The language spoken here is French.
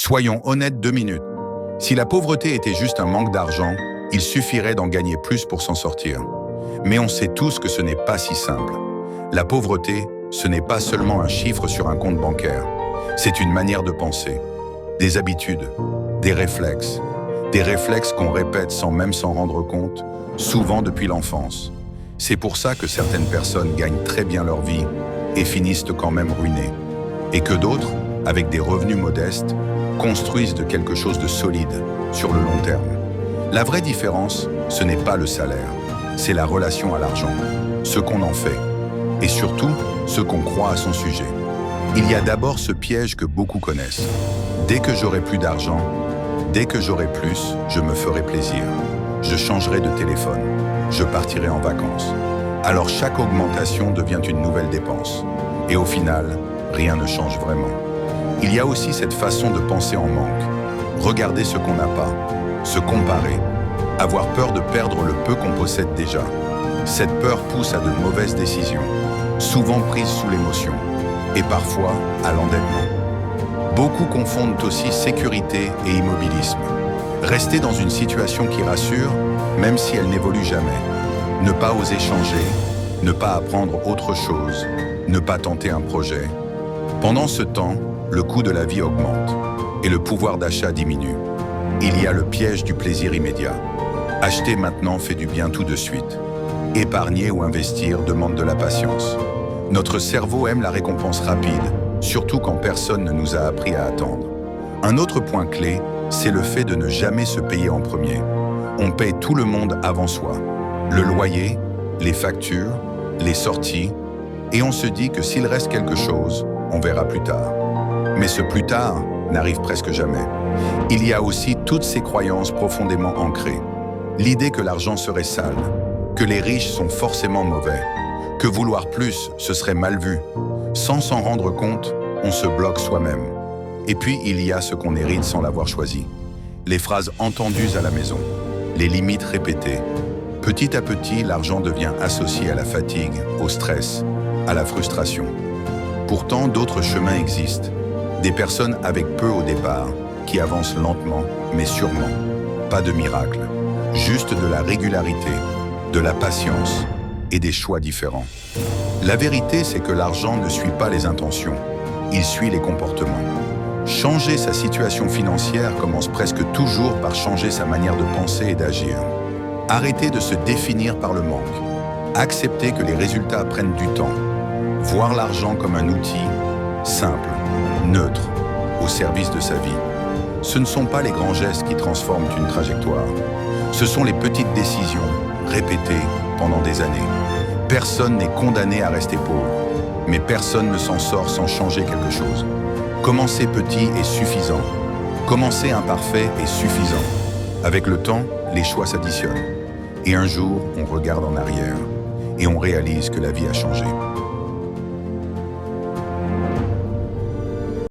Soyons honnêtes 2 minutes. Si la pauvreté était juste un manque d'argent, il suffirait d'en gagner plus pour s'en sortir. Mais on sait tous que ce n'est pas si simple. La pauvreté, ce n'est pas seulement un chiffre sur un compte bancaire. C'est une manière de penser, des habitudes, des réflexes qu'on répète sans même s'en rendre compte, souvent depuis l'enfance. C'est pour ça que certaines personnes gagnent très bien leur vie et finissent quand même ruinées. Et que d'autres, avec des revenus modestes, construisent de quelque chose de solide sur le long terme. La vraie différence, ce n'est pas le salaire, c'est la relation à l'argent, ce qu'on en fait, et surtout ce qu'on croit à son sujet. Il y a d'abord ce piège que beaucoup connaissent. Dès que j'aurai plus d'argent, dès que j'aurai plus, je me ferai plaisir. Je changerai de téléphone, je partirai en vacances. Alors chaque augmentation devient une nouvelle dépense. Et au final, rien ne change vraiment. Il y a aussi cette façon de penser en manque. Regarder ce qu'on n'a pas, se comparer, avoir peur de perdre le peu qu'on possède déjà. Cette peur pousse à de mauvaises décisions, souvent prises sous l'émotion, et parfois à l'endettement. Beaucoup confondent aussi sécurité et immobilisme. Rester dans une situation qui rassure, même si elle n'évolue jamais. Ne pas oser changer, ne pas apprendre autre chose, ne pas tenter un projet. Pendant ce temps, le coût de la vie augmente et le pouvoir d'achat diminue. Il y a le piège du plaisir immédiat. Acheter maintenant fait du bien tout de suite. Épargner ou investir demande de la patience. Notre cerveau aime la récompense rapide, surtout quand personne ne nous a appris à attendre. Un autre point clé, c'est le fait de ne jamais se payer en premier. On paye tout le monde avant soi. Le loyer, les factures, les sorties, et on se dit que s'il reste quelque chose, on verra plus tard. Mais ce plus tard n'arrive presque jamais. Il y a aussi toutes ces croyances profondément ancrées. L'idée que l'argent serait sale, que les riches sont forcément mauvais, que vouloir plus, ce serait mal vu. Sans s'en rendre compte, on se bloque soi-même. Et puis, il y a ce qu'on hérite sans l'avoir choisi. Les phrases entendues à la maison, les limites répétées. Petit à petit, l'argent devient associé à la fatigue, au stress, à la frustration. Pourtant, d'autres chemins existent. Des personnes avec peu au départ, qui avancent lentement, mais sûrement. Pas de miracle, juste de la régularité, de la patience et des choix différents. La vérité, c'est que l'argent ne suit pas les intentions, il suit les comportements. Changer sa situation financière commence presque toujours par changer sa manière de penser et d'agir. Arrêter de se définir par le manque. Accepter que les résultats prennent du temps. Voir l'argent comme un outil simple, neutre, au service de sa vie. Ce ne sont pas les grands gestes qui transforment une trajectoire. Ce sont les petites décisions, répétées pendant des années. Personne n'est condamné à rester pauvre, mais personne ne s'en sort sans changer quelque chose. Commencer petit est suffisant. Commencer imparfait est suffisant. Avec le temps, les choix s'additionnent. Et un jour, on regarde en arrière et on réalise que la vie a changé.